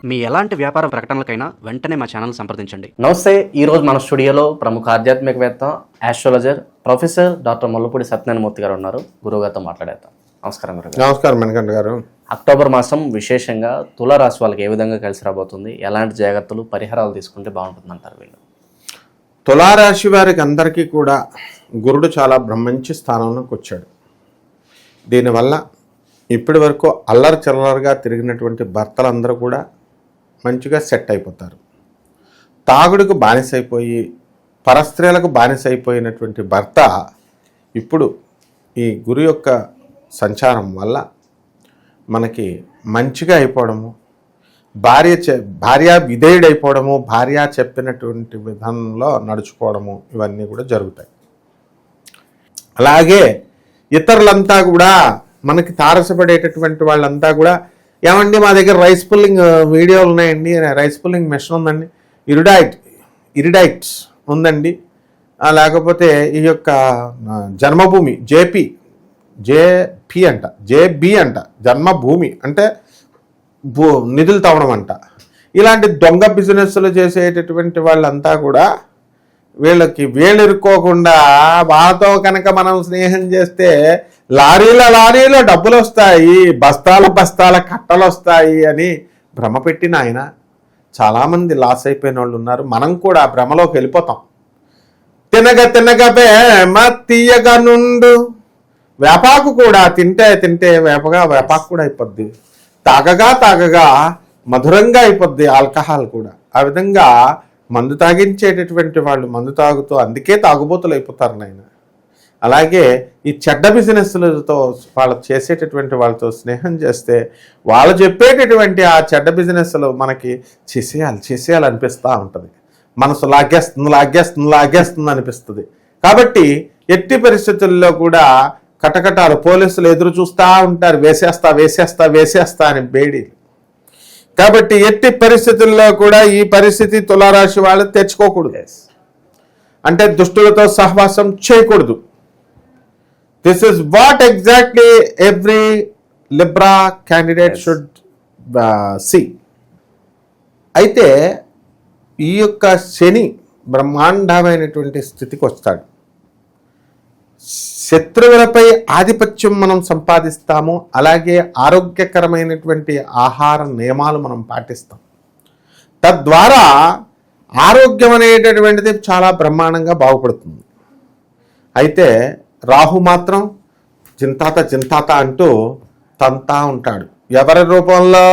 మీ ఎలాంటి వ్యాపార ప్రకటనలకైనా వెంటనే మా ఛానల్ సంప్రదించండి. నమస్తే. ఈరోజు మన స్టూడియోలో ప్రముఖ ఆధ్యాత్మికవేత్త, astrologer, professor doctor Mullapudi Satyanarayana Murthy గారు ఉన్నారు. గురువుగారితో మాట్లాడేద్దాం. నమస్కారం గురుగారు. నమస్కారం మణికంఠ గారు. అక్టోబర్ మాసం విశేషంగా తులారాశి వాళ్ళకి ఏ విధంగా కలిసి రాబోతుంది, ఎలాంటి జాగ్రత్తలు పరిహారాలు తీసుకుంటే బాగుంటుంది అంటారు వీళ్ళు? తులారాశి వారికి అందరికీ కూడా గురుడు చాలా మంచి స్థానంలోకి వచ్చాడు. దీనివల్ల ఇప్పటి వరకు అల్లరి చిల్లరగా తిరిగినటువంటి భర్తలందరూ కూడా మంచిగా సెట్ అయిపోతారు. తాగుడుకు బానిసైపోయి పరస్త్రీలకు బానిసైపోయినటువంటి భర్త ఇప్పుడు ఈ గురు యొక్క సంచారం వల్ల మనకి మంచిగా అయిపోవడము, భార్య విధేయుడైపోవడము, భార్య చెప్పినటువంటి విధానంలో నడుచుకోవడము, ఇవన్నీ కూడా జరుగుతాయి. అలాగే ఇతరులంతా కూడా మనకి తారసపడేటటువంటి వాళ్ళంతా కూడా, ఏమండి మా దగ్గర రైస్ పుల్లింగ్ వీడియోలు ఉన్నాయండి, రైస్ పుల్లింగ్ మెషిన్ ఉందండి, ఇరిడైట్స్ ఉందండి, లేకపోతే ఈ యొక్క జన్మభూమి జేబీ అంట జన్మభూమి అంటే నిధులు తవ్వడం అంట. ఇలాంటి దొంగ బిజినెస్లు చేసేటటువంటి వాళ్ళంతా కూడా వీళ్ళకి వేళ్ళిరుక్కోకుండా వాళ్ళతో కనుక మనం స్నేహం చేస్తే లారీల డబ్బులు వస్తాయి, బస్తాల కట్టలు వస్తాయి అని భ్రమ పెట్టిన ఆయన చాలామంది లాస్ అయిపోయిన వాళ్ళు ఉన్నారు. మనం కూడా భ్రమలోకి వెళ్ళిపోతాం. తినగ వేమ తీయగా నుండు, వేపాకు కూడా తింటే వేపాకు కూడా అయిపోద్ది, తాగగా మధురంగా అయిపోద్ది ఆల్కహాల్ కూడా. ఆ విధంగా మందు తాగించేటటువంటి వాళ్ళు మందు తాగుతూ అందుకే తాగుబోతులు అయిపోతారు నాయన. అలాగే ఈ చెడ్డ బిజినెస్లతో వాళ్ళు చేసేటటువంటి వాళ్ళతో స్నేహం చేస్తే వాళ్ళు చెప్పేటటువంటి ఆ చెడ్డ బిజినెస్లు మనకి చేసేయాలి అనిపిస్తూ ఉంటుంది. మనసు లాగేస్తుంది అనిపిస్తుంది. కాబట్టి ఎట్టి పరిస్థితుల్లో కూడా కటకటాలు, పోలీసులు ఎదురు చూస్తూ ఉంటారు, వేసేస్తా అని బేడీ. కాబట్టి ఎట్టి పరిస్థితుల్లో కూడా ఈ పరిస్థితి తులారాశి వాళ్ళు తెచ్చుకోకూడదు. అంటే దుష్టులతో సహవాసం చేయకూడదు. This is what exactly every Libra candidate should see. అయితే ఈ యొక్క శని బ్రహ్మాండమైనటువంటి స్థితికి వస్తాడు. శత్రువులపై ఆధిపత్యం మనం సంపాదిస్తాము. అలాగే ఆరోగ్యకరమైనటువంటి ఆహార నియమాలు మనం పాటిస్తాం. తద్వారా ఆరోగ్యం అనేటటువంటిది చాలా బ్రహ్మాండంగా బాగుపడుతుంది. అయితే రాహు మాత్రం జింతాత అంటూ తంతా ఉంటాడు. ఎవరి రూపంలో?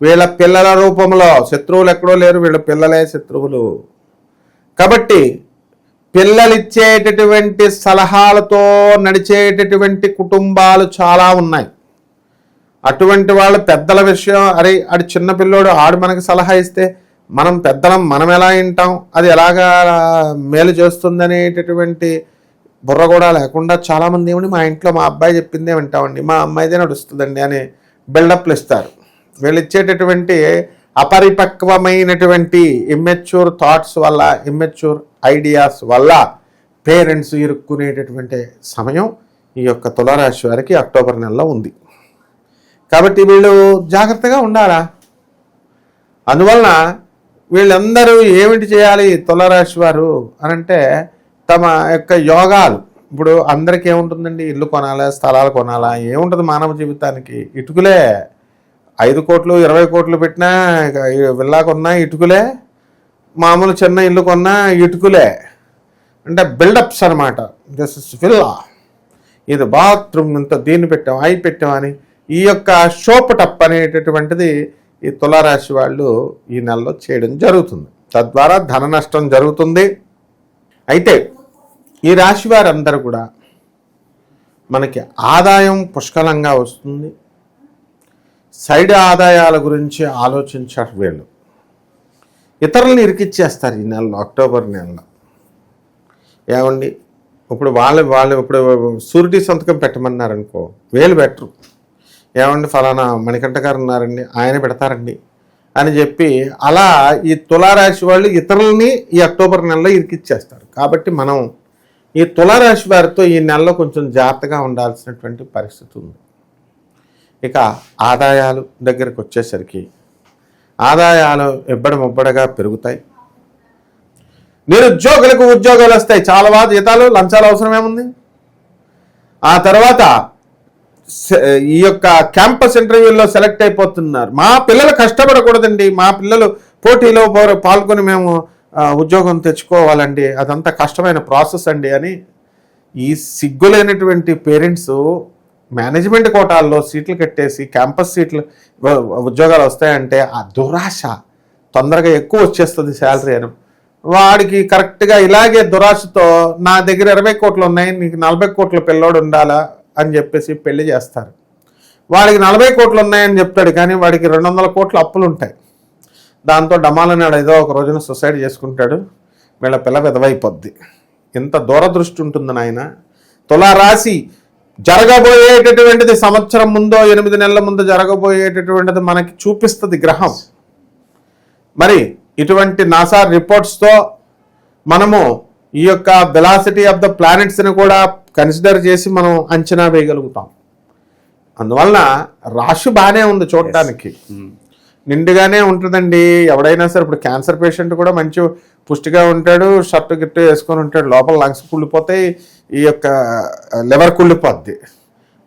వీళ్ళ పిల్లల రూపంలో. శత్రువులు ఎక్కడో లేరు, వీళ్ళ పిల్లలే శత్రువులు. కాబట్టి పిల్లలిచ్చేటటువంటి సలహాలతో నడిచేటటువంటి కుటుంబాలు చాలా ఉన్నాయి. అటువంటి వాళ్ళ పెద్దల విషయం, అరే ఆడు చిన్న పిల్లోడు, ఆడు మనకి సలహా ఇస్తే మనం ఎలా వింటాం, అది ఎలాగా మేలు చేస్తుంది అనేటటువంటి బుర్ర కూడా లేకుండా చాలామంది ఏమండి మా ఇంట్లో మా అబ్బాయి చెప్పిందే వింటామండి, మా అమ్మాయిదే నడుస్తుందండి అని బిల్డప్లు ఇస్తారు. వీళ్ళు ఇచ్చేటటువంటి అపరిపక్వమైనటువంటి ఇమ్మెచ్యూర్ థాట్స్ వల్ల, ఇమ్మెచ్యూర్ ఐడియాస్ వల్ల పేరెంట్స్ ఇరుక్కునేటటువంటి సమయం ఈ యొక్క తులారాశి వారికి అక్టోబర్ నెలలో ఉంది. కాబట్టి వీళ్ళు జాగ్రత్తగా ఉండాలా. అందువలన వీళ్ళందరూ ఏమిటి చేయాలి తులారాశి వారు అనంటే, తమ యొక్క యోగాలు. ఇప్పుడు అందరికీ ఏముంటుందండి, ఇల్లు కొనాలా, స్థలాలు కొనాలా, ఏముంటుంది మానవ జీవితానికి? ఇటుకులే. 5 కోట్లు 20 కోట్లు పెట్టినా విల్లా కొన్నా ఇటుకులే, మామూలు చిన్న ఇల్లు కొన్నా ఇటుకులే. అంటే బిల్డప్స్ అనమాట. దిస్ ఇస్ విల్లా, ఇది బాత్రూమ్, ఇంత దీన్ని పెట్టాం, అవి పెట్టామని ఈ యొక్క షోపటప్ అనేటటువంటిది ఈ తులారాశి వాళ్ళు ఈ నెలలో చేయడం జరుగుతుంది. తద్వారా ధన నష్టం జరుగుతుంది. అయితే ఈ రాశి వారందరూ కూడా మనకి ఆదాయం పుష్కలంగా వస్తుంది. సైడ్ ఆదాయాల గురించి ఆలోచించారు వీళ్ళు. ఇతరులను ఇరికిచ్చేస్తారు ఈ నెలలో, అక్టోబర్ నెలలో. ఏమండి ఇప్పుడు వాళ్ళు ఇప్పుడు షూరిటీ సంతకం పెట్టమన్నారనుకో, వీళ్ళు పెట్టరు. ఏమండి ఫలానా మణికంఠ గారు ఉన్నారండి, ఆయన పెడతారండి అని చెప్పి అలా ఈ తులారాశి వాళ్ళు ఇతరులని ఈ అక్టోబర్ నెలలో ఇరికిచ్చేస్తారు. కాబట్టి మనం ఈ తులారాశి వారితో ఈ నెలలో కొంచెం జాగ్రత్తగా ఉండాల్సినటువంటి పరిస్థితి ఉంది. ఇక ఆదాయాలు దగ్గరకు వచ్చేసరికి ఆదాయాలు ముబ్బడిగా పెరుగుతాయి. నిరుద్యోగులకు ఉద్యోగాలు వస్తాయి, చాలా జీతాలు, లంచాలు అవసరం ఏముంది. ఆ తర్వాత ఈ యొక్క క్యాంపస్ ఇంటర్వ్యూల్లో సెలెక్ట్ అయిపోతున్నారు. మా పిల్లలు కష్టపడకూడదండి, మా పిల్లలు పోటీలో పాల్గొని మేము ఉద్యోగం తెచ్చుకోవాలండి, అదంతా కష్టమైన ప్రాసెస్ అండి అని ఈ సిగ్గులేనటువంటి పేరెంట్స్ మేనేజ్మెంట్ కోటాల్లో సీట్లు కట్టేసి క్యాంపస్ సీట్లు ఉద్యోగాలు వస్తాయంటే ఆ దురాశ, తొందరగా ఎక్కువ వచ్చేస్తుంది శాలరీ అని వాడికి కరెక్ట్గా ఇలాగే దురాశతో నా దగ్గర 20 కోట్లు ఉన్నాయి, నీకు 40 కోట్ల పిల్లోడు ఉండాలా అని చెప్పేసి పెళ్లి చేస్తారు. వాడికి 40 కోట్లు ఉన్నాయని చెప్తాడు, కానీ వాడికి 200 కోట్ల అప్పులు ఉంటాయి. దాంతో డమాలనాడు ఏదో ఒక రోజున సొసైడ్ చేసుకుంటాడు, వీళ్ళ పిల్ల విధవైపోద్ది. ఇంత దూరదృష్టి ఉంటుంది నాయన. తులారాశి జరగబోయేటటువంటిది సంవత్సరం ముందో 8 నెలల ముందు జరగబోయేటటువంటిది మనకి చూపిస్తుంది గ్రహం. మరి ఇటువంటి నాసా రిపోర్ట్స్తో మనము ఈ యొక్క వెలాసిటీ ఆఫ్ ద ప్లానెట్స్ని కూడా కన్సిడర్ చేసి మనం అంచనా వేయగలుగుతాం. అందువలన రాశి బాగానే ఉంది, చూడటానికి నిండుగానే ఉంటుందండి. ఎవడైనా సరే ఇప్పుడు క్యాన్సర్ పేషెంట్ కూడా మంచి పుష్టిగా ఉంటాడు, షర్టు గిట్టు వేసుకొని ఉంటాడు, లోపల లంగ్స్ కుళ్ళిపోతాయి, ఈ యొక్క లివర్ కుళ్ళిపోద్ది.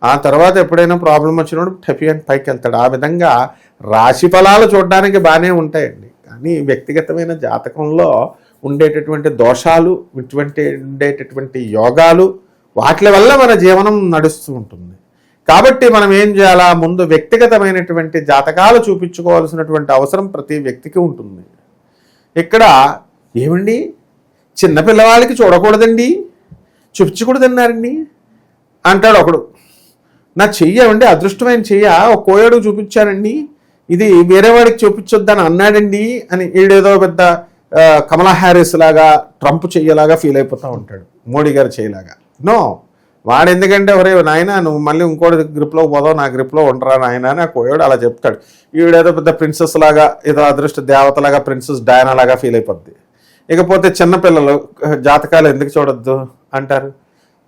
ఆ తర్వాత ఎప్పుడైనా ప్రాబ్లం వచ్చినప్పుడు టెఫీ అని పైకి వెళ్తాడు. ఆ విధంగా రాశి ఫలాలు చూడడానికి బాగానే ఉంటాయండి, కానీ వ్యక్తిగతమైన జాతకంలో ఉండేటటువంటి దోషాలు, ఉండేటటువంటి యోగాలు, వాటి వల్ల మన జీవనం నడుస్తూ ఉంటుంది. కాబట్టి మనం ఏం చేయాలా, ముందు వ్యక్తిగతమైనటువంటి జాతకాలు చూపించుకోవాల్సినటువంటి అవసరం ప్రతి వ్యక్తికి ఉంటుంది. ఇక్కడ ఏమండి చిన్న పిల్లవాళ్ళకి చూడకూడదండి, చూపించకూడదన్నారండి అంటాడు ఒకడు. నా చెయ్యండి అదృష్టమైన చెయ్య ఒక కోయడు చూపించానండి, ఇది వేరే వాడికి చూపించొద్దని అన్నాడండి అని వీడేదో పెద్ద కమలా హ్యారిస్ లాగా, ట్రంప్ చెయ్యలాగా ఫీల్ అయిపోతూ ఉంటాడు, మోడీ గారు చెయ్యలాగా. నో, వాడు ఎందుకంటే ఒరే నాయన నువ్వు మళ్ళీ ఇంకోటి గ్రిప్లో పోదావు, నా గ్రిప్లో ఉండరా నాయన అని ఆ కోయోడు అలా చెప్తాడు. ఈవిడేదో పెద్ద ప్రిన్సెస్ లాగా, ఏదో అదృష్ట దేవతలాగా, ప్రిన్సెస్ డయానా లాగా ఫీల్ అయిపోద్ది. ఇకపోతే చిన్నపిల్లలు జాతకాలు ఎందుకు చూడొద్దు అంటారు.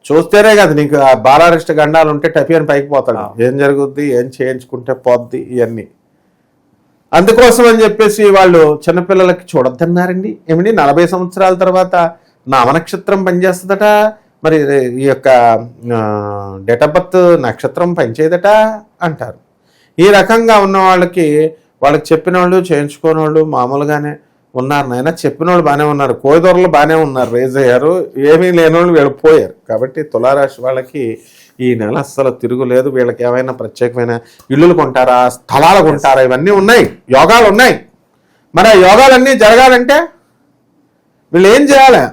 చూస్తేనే కదా నీకు ఆ బాలారిష్ట గండాలు ఉంటే టపియన్ పైకి పోతాడు, ఏం జరుగుద్ది, ఏం చేయించుకుంటే పోద్ది, ఇవన్నీ. అందుకోసం అని చెప్పేసి వాళ్ళు చిన్నపిల్లలకి చూడొద్దన్నారండి. ఏమిటి 40 సంవత్సరాల తర్వాత నామనక్షత్రం పనిచేస్తుందట, మరి ఈ యొక్క డేట్ ఆఫ్ బర్త్ నక్షత్రం పనిచేయదట అంటారు. ఈ రకంగా ఉన్న వాళ్ళకి చెప్పిన వాళ్ళు చేయించుకోని వాళ్ళు మామూలుగానే ఉన్నారు నాయన. చెప్పిన వాళ్ళు బాగానే ఉన్నారు, కోయిదొరలు బాగానే ఉన్నారు, రేజ్ అయ్యారు, ఏమీ లేని వాళ్ళు వెళ్ళిపోయారు. కాబట్టి తులారాశి వాళ్ళకి ఈ నెల అస్సలు తిరుగులేదు. వీళ్ళకి ఏమైనా ప్రత్యేకమైన ఇల్లులు కొంటారా, స్థలాలు కొంటారా, ఇవన్నీ ఉన్నాయి, యోగాలు ఉన్నాయి. మరి ఆ యోగాలన్నీ జరగాలంటే వీళ్ళు ఏం చేయాలి,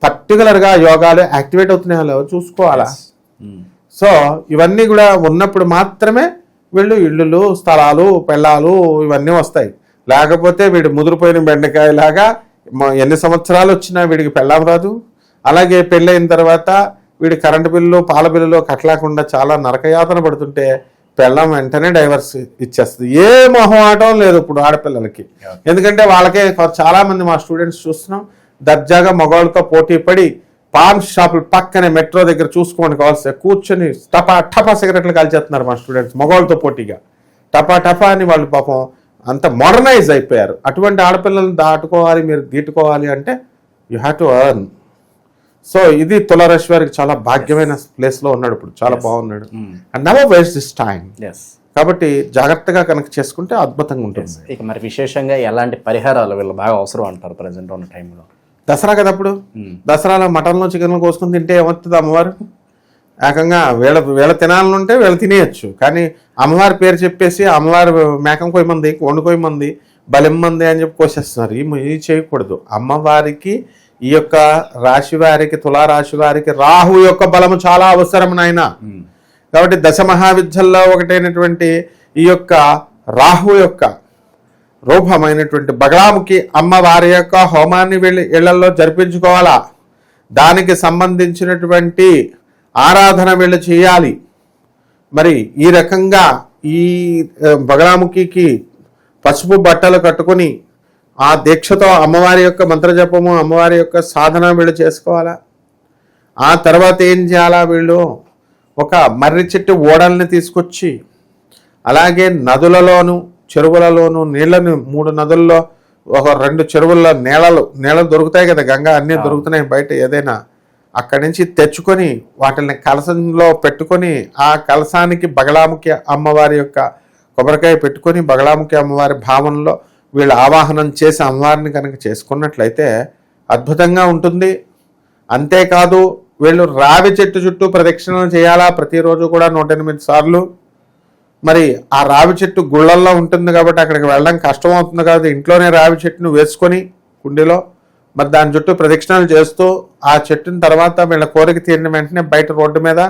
పర్టికులర్గా యోగాలు యాక్టివేట్ అవుతున్నాయో చూసుకోవాలా. సో ఇవన్నీ కూడా ఉన్నప్పుడు మాత్రమే వీళ్ళు ఇళ్ళు, స్థలాలు, పెళ్ళాలు ఇవన్నీ వస్తాయి. లేకపోతే వీడు ముదిరిపోయిన బెండకాయలాగా ఎన్ని సంవత్సరాలు వచ్చినా వీడికి పెళ్ళాం రాదు. అలాగే పెళ్ళైన తర్వాత వీడి కరెంటు బిల్లు, పాల బిల్లులు కట్టలేకుండా చాలా నరకయాతన పడుతుంటే పెళ్ళం వెంటనే డైవర్స్ ఇచ్చేస్తుంది. ఏ మొహమాటం లేదు ఇప్పుడు ఆడపిల్లలకి. ఎందుకంటే వాళ్ళకే చాలా మంది మా స్టూడెంట్స్ చూస్తున్నాం, దర్జాగా మగవాళ్ళతో పోటీ పడి పాన్ షాపులు పక్కనే మెట్రో దగ్గర చూసుకోండి కావాల్సి కూర్చొని టపా సిగరెట్లు కాల్చేస్తున్నారు మా స్టూడెంట్స్, మగవాళ్ళతో పోటీగా టపా అని. వాళ్ళు పాపం అంత మోడర్నైజ్ అయిపోయారు. అటువంటి ఆడపిల్లలను దాటుకోవాలి, మీరు దీటుకోవాలి అంటే you have to earn. So ఇది తులారాశి వారికి చాలా భాగ్యమైన ప్లేస్లో ఉన్నాడు, ఇప్పుడు చాలా బాగున్నాడు. And never waste this time. కాబట్టి జాగ్రత్తగా కనెక్ట్ చేసుకుంటే అద్భుతంగా ఉంటుంది. ఇక మరి విశేషంగా ఎలాంటి పరిహారాలు వీళ్ళు బాగా అవసరం అంటారు ప్రజెంట్ ఉన్న టైంలో? దసరా కదా, అప్పుడు దసరాలో మటన్లో చికెన్లో కోసుకొని తింటే ఏమవుతుంది, అమ్మవారు ఏకంగా వీళ్ళ తినాలనుంటే వీళ్ళు తినేయచ్చు. కానీ అమ్మవారి పేరు చెప్పేసి అమ్మవారి మేకం కొయ్యమంది, వండు కొయ్యమంది, బలిమ్మంది అని చెప్పి కోసేస్తున్నారు. ఇది చేయకూడదు. అమ్మవారికి ఈ యొక్క రాశి వారికి, తులారాశి వారికి రాహు యొక్క బలము చాలా అవసరం నాయన. కాబట్టి దశ మహావిద్యల్లో ఒకటైనటువంటి ఈ యొక్క రాహు యొక్క రూపమైనటువంటి బగలాముఖి అమ్మవారి యొక్క హోమాన్ని వీళ్ళు ఇళ్లలో జరిపించుకోవాలా. దానికి సంబంధించినటువంటి ఆరాధన వీళ్ళు చేయాలి. మరి ఈ రకంగా ఈ బగలాముఖికి పసుపు బట్టలు కట్టుకొని ఆ దీక్షతో అమ్మవారి యొక్క మంత్రజపము, అమ్మవారి యొక్క సాధన వీళ్ళు చేసుకోవాలా. ఆ తర్వాత ఏం చేయాలా, వీళ్ళు ఒక మర్రి చెట్టు ఓడల్ని తీసుకొచ్చి అలాగే నదులలోను చెరువులలోనూ నీళ్ళని 3 నదుల్లో ఒక 2 చెరువుల్లో నీళ్ళలు దొరుకుతాయి కదా, గంగా అన్నీ దొరుకుతున్నాయి బయట. ఏదైనా అక్కడి నుంచి తెచ్చుకొని వాటిని కలసంలో పెట్టుకొని ఆ కలసానికి బగలాముఖి అమ్మవారి యొక్క కొబ్బరికాయ పెట్టుకొని బగలాముఖి అమ్మవారి భావనలో వీళ్ళు ఆవాహనం చేసి అమ్మవారిని కనుక చేసుకున్నట్లయితే అద్భుతంగా ఉంటుంది. అంతేకాదు వీళ్ళు రావి చెట్టు చుట్టూ ప్రదక్షిణలు చేయాలా ప్రతిరోజు కూడా 108 సార్లు. మరి ఆ రావి చెట్టు గుళ్ళల్లో ఉంటుంది కాబట్టి అక్కడికి వెళ్ళడం కష్టం అవుతుంది కాబట్టి ఇంట్లోనే రావి చెట్టును వేసుకొని కుండీలో మరి దాని చుట్టూ ప్రదక్షిణలు చేస్తూ ఆ చెట్టుని తర్వాత వీళ్ళ కోరిక తీరిన వెంటనే బయట రోడ్డు మీద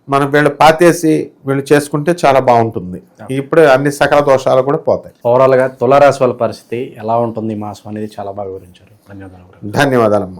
మనం వీళ్ళు పాతేసి వీళ్ళు చేసుకుంటే చాలా బాగుంటుంది. ఇప్పుడు అన్ని సకల దోషాలు కూడా పోతాయి. ఓవరాల్గా తులారాశి వాళ్ళ పరిస్థితి ఎలా ఉంటుంది ఈ మాసం అనేది చాలా బాగా వివరించారు. ధన్యవాదాలు. ధన్యవాదాలమ్మా.